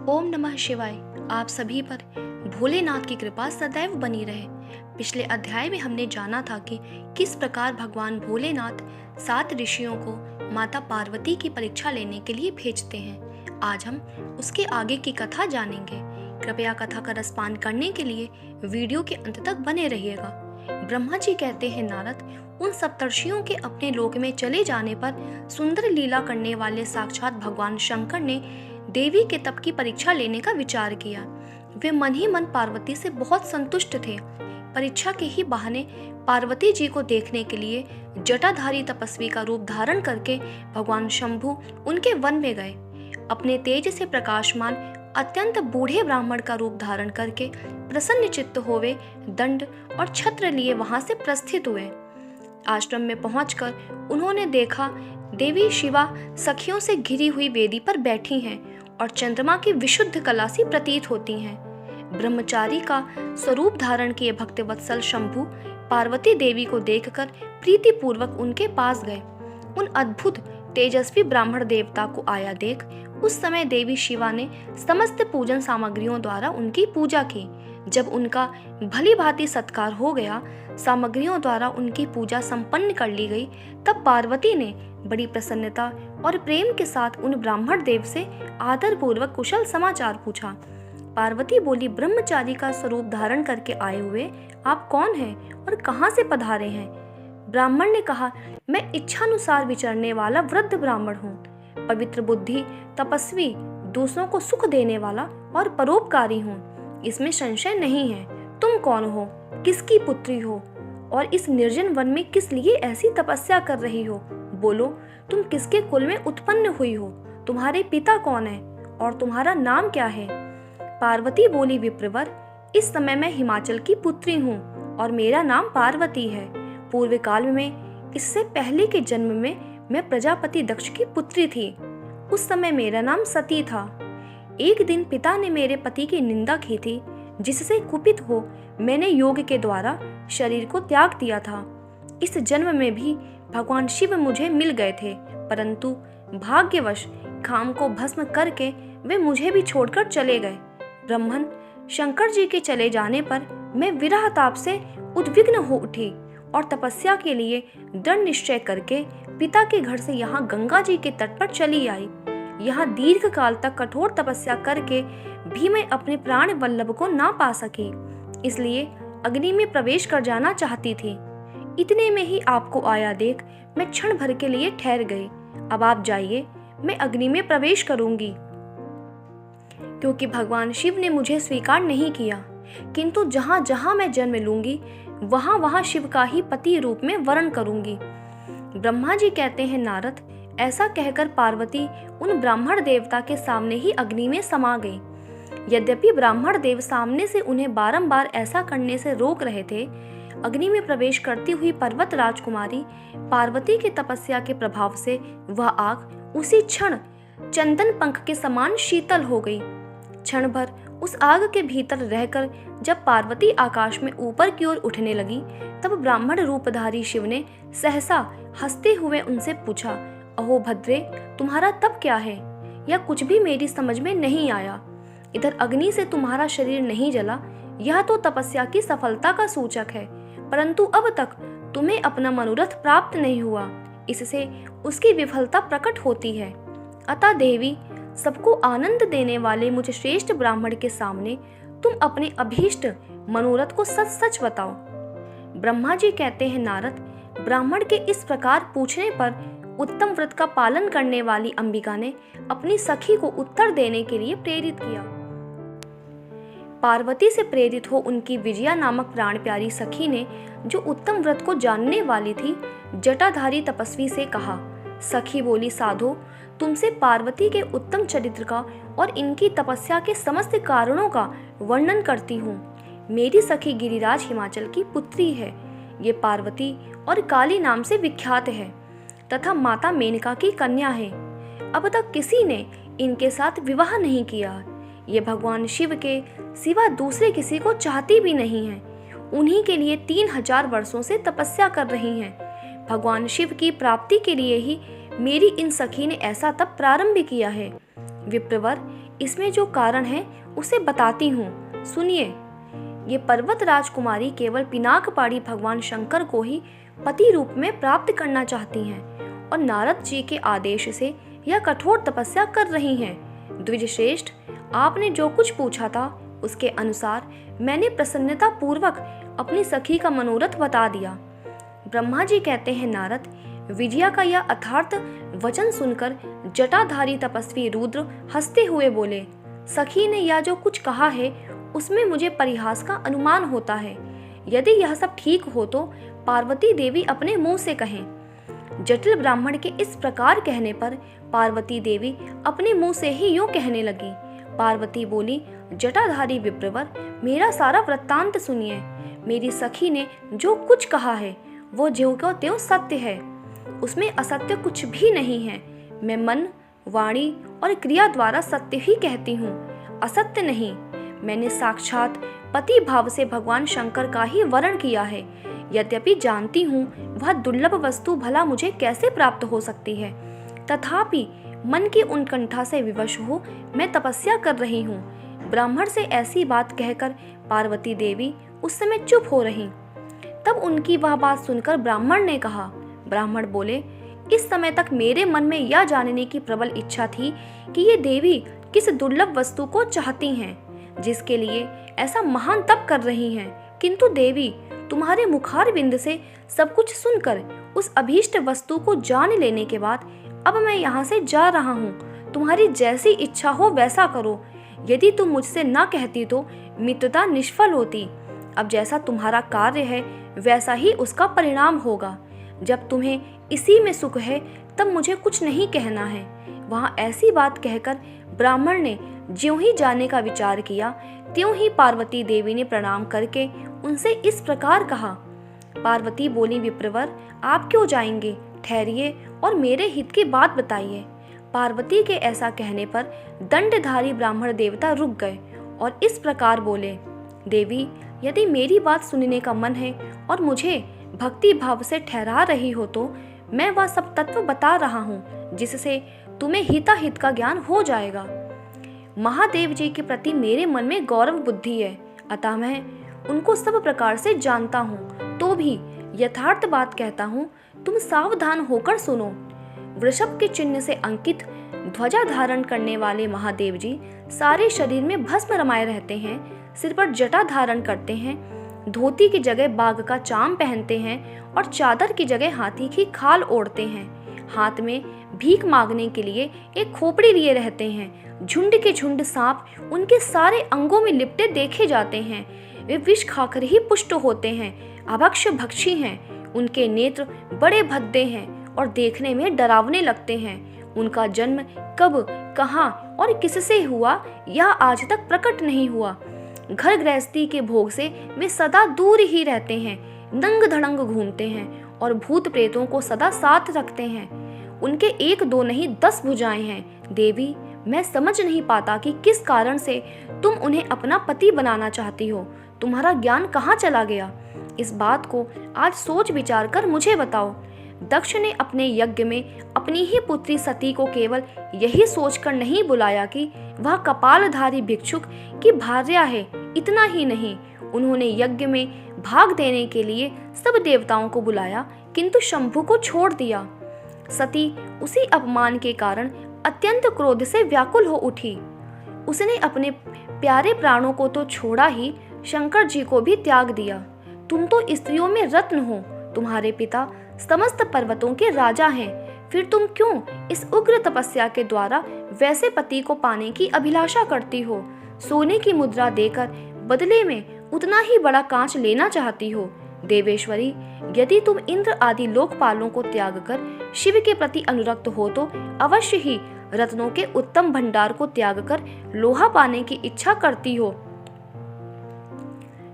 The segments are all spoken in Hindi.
ओम नमः शिवाय। आप सभी पर भोलेनाथ की कृपा सदैव बनी रहे। पिछले अध्याय में हमने जाना था कि किस प्रकार भगवान भोलेनाथ 7 ऋषियों को माता पार्वती की परीक्षा लेने के लिए भेजते हैं। आज हम उसके आगे की कथा जानेंगे। कृपया कथा का रसपान करने के लिए वीडियो के अंत तक बने रहिएगा। ब्रह्मा जी कहते हैं, नारद, उन सप्तर्षियों के अपने लोक में चले जाने पर सुंदर लीला करने वाले साक्षात भगवान शंकर ने देवी के तप की परीक्षा लेने का विचार किया। वे मन ही मन पार्वती से बहुत संतुष्ट थे। परीक्षा के ही बहाने पार्वती जी को देखने के लिए जटाधारी तपस्वी का रूप धारण करके भगवान शंभु उनके वन में गए। अपने तेज से प्रकाशमान अत्यंत बूढ़े ब्राह्मण का रूप धारण करके प्रसन्न चित्त होवे दंड और छत्र लिए वहां से प्रस्थित हुए। आश्रम में पहुंचकर उन्होंने देखा देवी शिवा सखियों से घिरी हुई वेदी पर बैठी हैं और चंद्रमा की विशुद्ध कला सी प्रतीत होती हैं। ब्रह्मचारी का स्वरूप धारण किए भक्तवत्सल शंभु पार्वती देवी को देखकर प्रीतिपूर्वक उनके पास गए। उन अद्भुत तेजस्वी ब्राह्मण देवता को आया देख उस समय देवी शिवा ने समस्त पूजन सामग्रियों द्वारा उनकी पूजा की। जब उनका भली भांति सत्कार हो गया, सामग्रियों द्वारा उनकी पूजा संपन्न कर ली गई, तब पार्वती ने बड़ी प्रसन्नता और प्रेम के साथ उन ब्राह्मण देव से आदर पूर्वक कुशल समाचार पूछा। पार्वती बोली, ब्रह्मचारी का स्वरूप धारण करके आए हुए आप कौन हैं और कहाँ से पधारे हैं? ब्राह्मण ने कहा, मैं इच्छानुसार विचरने वाला वृद्ध ब्राह्मण हूँ, पवित्र बुद्धि, तपस्वी, दूसरों को सुख देने वाला और परोपकारी हूँ। इसमें संशय नहीं है। तुम कौन हो, किसकी पुत्री हो और इस निर्जन वन में किस लिए ऐसी तपस्या कर रही हो? बोलो, तुम किसके कुल में उत्पन्न हुई हो? तुम्हारे पिता कौन है और तुम्हारा नाम क्या है? पार्वती बोली, विप्रवर, इस समय मैं हिमाचल की पुत्री हूँ और मेरा नाम पार्वती है। पूर्व काल में, इससे पहले के जन्म में मैं प्रजापति दक्ष की पुत्री थी। उस समय मेरा नाम सती था। एक दिन पिता ने मेरे पति की निंदा की थी, जिससे कुपित हो मैंने योग के द्वारा शरीर को त्याग दिया था। इस जन्म में भी भगवान शिव मुझे मिल गए थे, परंतु भाग्यवश काम को भस्म करके वे मुझे भी छोड़कर चले गए। ब्रह्मन शंकर जी के चले जाने पर मैं विरह ताप से उद्विग्न हो उठी और तपस्या के लिए दृढ़ निश्चय करके पिता के घर से यहाँ गंगा जी के तट पर चली आई। यहाँ दीर्घ काल तक कठोर तपस्या करके भी मैं अपने प्राण वल्लभ को ना पा सकी, इसलिए अग्नि में प्रवेश कर जाना चाहती थी। इतने में ही आपको आया देख मैं क्षण भर के लिए ठहर गई। अब आप जाइए, मैं अग्नि में प्रवेश करूंगी। क्योंकि भगवान शिव ने मुझे स्वीकार नहीं किया, किंतु जहां जहां मैं जन्म लूंगी वहां वहां शिव का ही पति रूप में वर्ण करूंगी। ब्रह्मा जी कहते हैं, नारद, ऐसा कहकर पार्वती उन ब्राह्मण देवता के सामने ही अग्नि में समा गई। यद्यपि ब्राह्मण देव सामने से उन्हें बारंबार ऐसा करने से रोक रहे थे, अग्नि में प्रवेश करती हुई पर्वत राजकुमारी पार्वती के तपस्या के प्रभाव से वह आग उसी क्षण चंदन पंख के समान शीतल हो गई। क्षण भर उस आग के भीतर रहकर जब पार्वती आकाश में ऊपर की ओर उठने लगी, तब ब्राह्मण रूपधारी शिव ने सहसा हंसते हुए उनसे पूछा, अहो भद्रे, तुम्हारा तप क्या है? यह कुछ भी मेरी समझ में नहीं आया। इधर अग्नि से तुम्हारा शरीर नहीं जला, यह तो तपस्या की सफलता का सूचक है, परंतु अब तक तुम्हें अपना मनोरथ प्राप्त नहीं हुआ, इससे उसकी विफलता प्रकट होती है। अतः देवी, सबको आनंद देने वाले मुझ श्रेष्ठ ब्राह्मण के सामने तुम अपने अभीष्ट मनोरथ को सच सच बताओ। ब्रह्मा जी कहते हैं, नारद, ब्राह्मण के इस प्रकार पूछने पर उत्तम व्रत का पालन करने वाली अंबिका ने अपनी सखी को उत्तर देने के लिए प्रेरित किया। पार्वती से प्रेरित हो उनकी विजया नामक प्राण प्यारी सखी ने, जो उत्तम व्रत को जानने वाली थी, जटाधारी तपस्वी से कहा। सखी बोली, साधो, तुमसे पार्वती के उत्तम चरित्र का और इनकी तपस्या के समस्त कारणों का वर्णन करती हूँ। मेरी सखी गिरिराज हिमाचल की पुत्री है। ये पार्वती और काली नाम से विख्यात है तथा माता मेनका की कन्या है। अब तक किसी ने इनके साथ विवाह नहीं किया। ये भगवान शिव के सिवा दूसरे किसी को चाहती भी नहीं है। उन्हीं के लिए 3000 वर्षों से तपस्या कर रही हैं। भगवान शिव की प्राप्ति के लिए ही मेरी इन सखी ने ऐसा तप प्रारंभ किया है। विप्रवर, इसमें जो कारण है उसे बताती हूँ, सुनिए। ये पर्वत राजकुमारी केवल पिनाकपाणी भगवान शंकर को ही पति रूप में प्राप्त करना चाहती हैं और नारद जी के आदेश से यह कठोर तपस्या कर रही हैं। द्विजश्रेष्ठ, आपने जो कुछ पूछा था उसके अनुसार मैंने प्रसन्नता पूर्वक अपनी सखी का मनोरथ बता दिया। ब्रह्मा जी कहते हैं, नारद, विजया का यह अर्थार्थ वचन सुनकर जटाधारी तपस्वी रुद्र हंसते हुए बोले, सखी ने यह जो कुछ कहा है उसमें मुझे परिहास का अनुमान होता है। यदि यह सब ठीक हो तो पार्वती देवी अपने मुंह से कहें। जटिल ब्राह्मण के इस प्रकार कहने पर पार्वती देवी अपने मुंह से ही यूं कहने लगी। पार्वती बोली, जटाधारी विप्रवर, मेरा सारा वृत्तांत सुनिए। मेरी सखी ने जो कुछ कहा है वो ज्यों को त्यों सत्य है, उसमें असत्य कुछ भी नहीं है। मैं मन, वाणी और क्रिया द्वारा सत्य ही कहती हूँ, असत्य नहीं। मैंने साक्षात पति भाव से भगवान शंकर का ही वर्ण किया है। यद्यपि जानती हूँ वह दुर्लभ वस्तु भला मुझे कैसे प्राप्त हो सकती है, तथापि मन की उत्कंठा से विवश हो मैं तपस्या कर रही हूँ। ब्राह्मण से ऐसी बात कहकर पार्वती देवी उस समय चुप हो रही। तब उनकी वह बात सुनकर ब्राह्मण ने कहा, ब्राह्मण बोले, इस समय तक मेरे मन में यह जानने की प्रबल इच्छा थी कि ये देवी किस दुर्लभ वस्तु को चाहती हैं, जिसके लिए ऐसा महान तप कर रही हैं। किंतु देवी, तुम्हारे मुखार बिंद से सब कुछ सुनकर उस अभीष्ट वस्तु को जान लेने के बाद अब मैं यहाँ से जा रहा हूँ। तुम्हारी जैसी इच्छा हो वैसा करो। यदि तुम मुझसे न कहती तो मित्रता निष्फल होती। अब जैसा तुम्हारा कार्य है वैसा ही उसका परिणाम होगा। जब तुम्हें इसी में सुख है तब मुझे कुछ नहीं कहना है। वहाँ ऐसी बात कहकर ब्राह्मण ने ज्यों ही जाने का विचार किया त्यों ही पार्वती देवी ने प्रणाम करके उनसे इस प्रकार कहा। पार्वती बोली, विप्रवर, आप क्यों जाएंगे? ठहरिए और मेरे हित की बात बताइए। पार्वती के ऐसा कहने पर दंडधारी ब्राह्मण देवता रुक गए और इस प्रकार बोले, देवी, यदि मेरी बात सुनने का मन है और मुझे भक्ति भाव से ठहरा रही हो तो मैं वह सब तत्व बता रहा हूँ जिससे तुम्हें हिताहित का ज्ञान हो जाएगा। महादेव जी के प्रति मेरे मन में गौरव बुद्धि है, अतः मैं उनको सब प्रकार से जानता हूँ, तो भी यथार्थ बात कहता हूँ, तुम सावधान होकर सुनो। वृषभ के चिन्ह से अंकित ध्वजा धारण करने वाले महादेव जी सारे शरीर में भस्म रमाए रहते हैं, सिर पर जटा धारण करते हैं, धोती की जगह बाघ का चाम पहनते हैं और चादर की जगह हाथी की खाल ओढ़ते हैं। हाथ में भीख मांगने के लिए एक खोपड़ी लिए रहते हैं। झुंड के झुंड सांप उनके सारे अंगों में लिपटे देखे जाते हैं। वे विष खाकर ही पुष्ट होते हैं, अभक्ष भक्षी हैं। उनके नेत्र बड़े भद्दे हैं और देखने में डरावने लगते हैं। उनका जन्म कब, कहाँ और किससे हुआ यह आज तक प्रकट नहीं हुआ। घर गृहस्थी के भोग से वे सदा दूर ही रहते हैं, नंग धड़ंग घूमते हैं और भूत प्रेतों को सदा साथ रखते हैं। उनके 1-2 नहीं 10 भुजाएं हैं। देवी, मैं समझ नहीं पाता कि किस कारण से तुम उन्हें अपना पति बनाना चाहती हो। तुम्हारा ज्ञान कहाँ चला गया? इस बात को आज सोच विचार कर मुझे बताओ। दक्ष ने अपने यज्ञ में अपनी ही पुत्री सती को केवल यही सोचकर नहीं बुलाया कि वह कपालधारी भिक्षुक की भार्या है। इतना ही नहीं, उन्होंने यज्ञ में भाग देने के लिए सब देवताओं को बुलाया, किंतु शंभु को छोड़ दिया। सती उसी अपमान के कारण अत्यंत क्रोध से व्याकुल हो उठी। उसने अपने प्यारे प्राणों को तो छोड़ा ही, शंकर जी को भी त्याग दिया। तुम तो स्त्रियों में रत्न हो। तुम्हारे पिता समस्त पर्वतों के राजा हैं, फिर तुम क्यों इस उग्र तपस्या के द्वारा वैसे पति को पाने की अभिलाषा करती हो? सोने की मुद्रा देकर बदले में उतना ही बड़ा कांच लेना चाहती हो। देवेश्वरी, यदि तुम इंद्र आदि लोकपालों को त्याग कर शिव के प्रति अनुरक्त हो तो अवश्य ही रत्नों के उत्तम भंडार को त्याग कर लोहा पाने की इच्छा करती हो।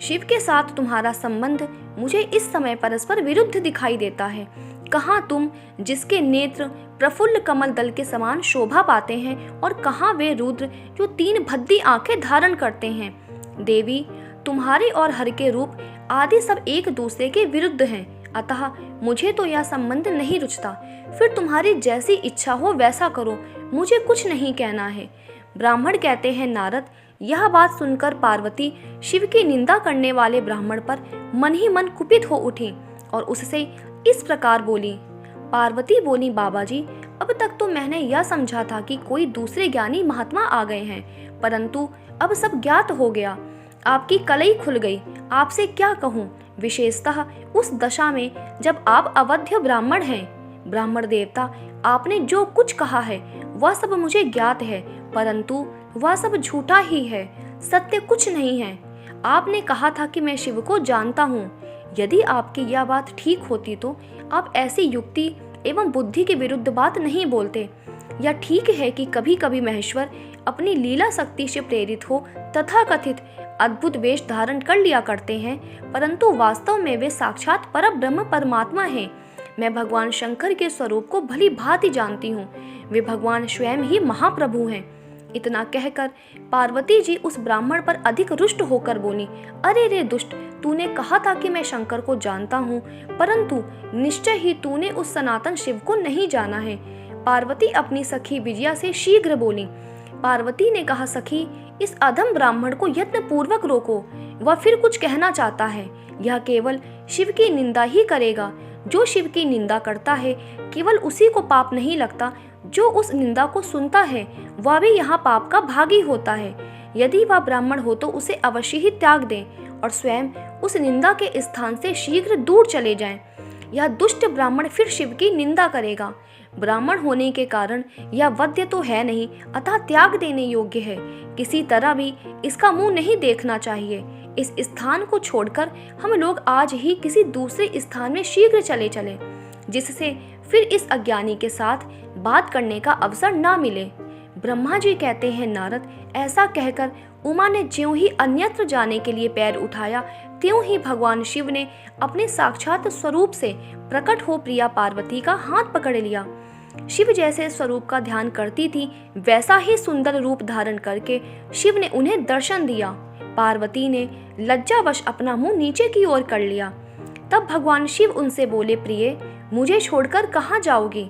शिव के साथ तुम्हारा संबंध मुझे इस समय परस्पर विरुद्ध दिखाई देता है। कहाँ तुम, जिसके नेत्र प्रफुल्ल कमल दल के समान शोभा पाते हैं, और कहाँ वे रुद्र जो 3 भद्दी आंखें धारण करते हैं। देवी, तुम्हारे और हर के रूप आदि सब एक दूसरे के विरुद्ध हैं, अतः मुझे तो यह संबंध नहीं रुचता। फिर तुम्हारी जैसी इच्छा हो वैसा करो, मुझे कुछ नहीं कहना है। ब्राह्मण कहते हैं, नारद, यह बात सुनकर पार्वती शिव की निंदा करने वाले ब्राह्मण पर मन ही मन कुपित हो उठी और उससे इस प्रकार बोली। पार्वती बोली, बाबा जी, अब तक तो मैंने यह समझा था कि कोई दूसरे ज्ञानी महात्मा आ गए हैं, परंतु अब सब ज्ञात हो गया। आपकी कलई खुल गई। आपसे क्या कहूँ, विशेषतः उस दशा में जब आप अवध्य ब्राह्मण हैं। ब्राह्मण देवता, आपने जो कुछ कहा है वह सब मुझे ज्ञात है, परंतु वह सब झूठा ही है, सत्य कुछ नहीं है। आपने कहा था कि मैं शिव को जानता हूँ। यदि आपकी यह बात ठीक होती तो आप ऐसी युक्ति एवं बुद्धि के विरुद्ध बात नहीं बोलते। यह ठीक है कि कभी कभी महेश्वर अपनी लीला शक्ति से प्रेरित हो तथा कथित अद्भुत वेश धारण कर लिया करते हैं, परंतु वास्तव में वे साक्षात परब्रह्म परमात्मा हैं। मैं भगवान शंकर के स्वरूप को भली भांति जानती हूँ। वे भगवान स्वयं ही महाप्रभु हैं। इतना कहकर पार्वती जी उस ब्राह्मण पर अधिक रुष्ट होकर बोली, अरे रे दुष्ट, तूने कहा था कि मैं शंकर को जानता हूँ, परंतु निश्चय ही तूने उस सनातन शिव को नहीं जाना है। पार्वती अपनी सखी विजया से शीघ्र बोली। पार्वती ने कहा, सखी, इस अधम ब्राह्मण को यत्न पूर्वक रोको, वह फिर कुछ कहना चाहता है। यह केवल शिव की निंदा ही करेगा। जो शिव की निंदा करता है केवल उसी को पाप नहीं लगता, जो उस निंदा को सुनता है वह भी यहाँ पाप का भागी होता है। यदि वह ब्राह्मण हो तो उसे अवश्य ही त्याग दें और स्वयं उस निंदा के स्थान से शीघ्र दूर चले जाएं। यह दुष्ट ब्राह्मण फिर शिव की निंदा करेगा। ब्राह्मण होने के कारण यह वध्य तो है नहीं, अतः त्याग देने योग्य है। किसी तरह भी इसका मुंह नहीं देखना चाहिए। इस स्थान को छोड़कर हम लोग आज ही किसी दूसरे स्थान में शीघ्र चले चलें, जिससे फिर इस अज्ञानी के साथ बात करने का अवसर ना मिले। ब्रह्मा जी कहते हैं, नारद, ऐसा कहकर उमा ने ज्यों ही अन्यत्र जाने के लिए पैर उठाया, त्यों ही भगवान शिव ने अपने साक्षात स्वरूप से प्रकट हो प्रिया पार्वती का हाथ पकड़ लिया। शिव जैसे स्वरूप का ध्यान करती थी, वैसा ही सुंदर रूप धारण करके शिव ने उन्हें दर्शन दिया। पार्वती ने लज्जावश अपना मुंह नीचे की ओर कर लिया। तब भगवान शिव उनसे बोले, प्रिय, मुझे छोड़कर कहाँ जाओगी?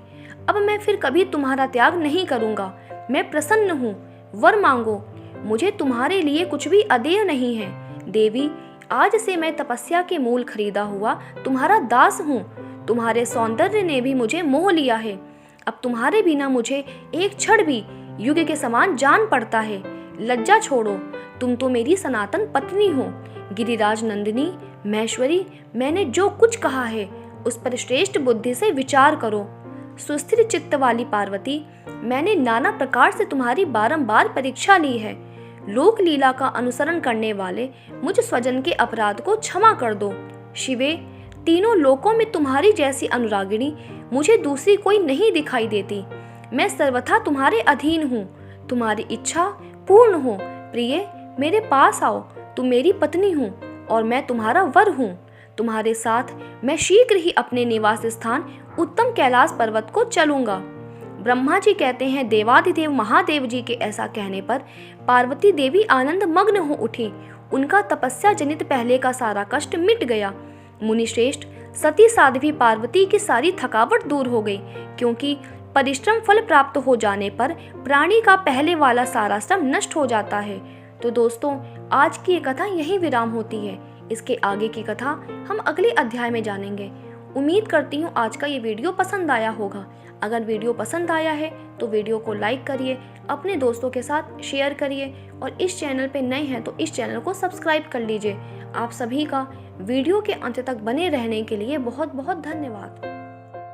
अब मैं फिर कभी तुम्हारा त्याग नहीं करूँगा। मैं प्रसन्न हूँ, वर मांगो। मुझे तुम्हारे लिए कुछ भी अदेय नहीं है। देवी, आज से मैं तपस्या के मूल खरीदा हुआ तुम्हारा दास हूँ। तुम्हारे सौंदर्य ने भी मुझे मोह लिया है। अब तुम्हारे बिना मुझे एक क्षण भी युग के समान जान पड़ता है। लज्जा छोड़ो, तुम तो मेरी सनातन पत्नी हो। गिरिराज नंदिनी, महेश्वरी, मैंने जो कुछ कहा है उस पर श्रेष्ठ बुद्धि से विचार करो। सुस्थिर चित्त वाली पार्वती, मैंने नाना प्रकार से तुम्हारी बारंबार परीक्षा ली है। लोक लीला का अनुसरण करने वाले मुझ स्वजन के अपराध को क्षमा कर दो। शिवे, तीनों लोकों में तुम्हारी जैसी अनुरागिणी मुझे दूसरी कोई नहीं दिखाई देती। मैं सर्वथा तुम्हारे अधीन हूँ। तुम्हारी इच्छा पूर्ण हो। प्रिय, मेरे पास आओ। तुम मेरी पत्नी हो और मैं तुम्हारा वर हूँ। तुम्हारे साथ मैं शीघ्र ही अपने निवास स्थान उत्तम कैलाश पर्वत को चलूंगा। ब्रह्मा जी कहते हैं, देवाधिदेव महादेव जी के ऐसा कहने पर पार्वती देवी आनंद मग्न हो उठी। उनका तपस्या जनित पहले का सारा कष्ट मिट गया। मुनिश्रेष्ठ, सती साध्वी पार्वती की सारी थकावट दूर हो गई, क्योंकि परिश्रम फल प्राप्त हो जाने पर प्राणी का पहले वाला सारा श्रम नष्ट हो जाता है। तो दोस्तों, आज की ये कथा यहीं विराम होती है। इसके आगे की कथा हम अगले अध्याय में जानेंगे। उम्मीद करती हूँ आज का ये वीडियो पसंद आया होगा। अगर वीडियो पसंद आया है तो वीडियो को लाइक करिए, अपने दोस्तों के साथ शेयर करिए और इस चैनल पे नए हैं तो इस चैनल को सब्सक्राइब कर लीजिए। आप सभी का वीडियो के अंत तक बने रहने के लिए बहुत बहुत धन्यवाद।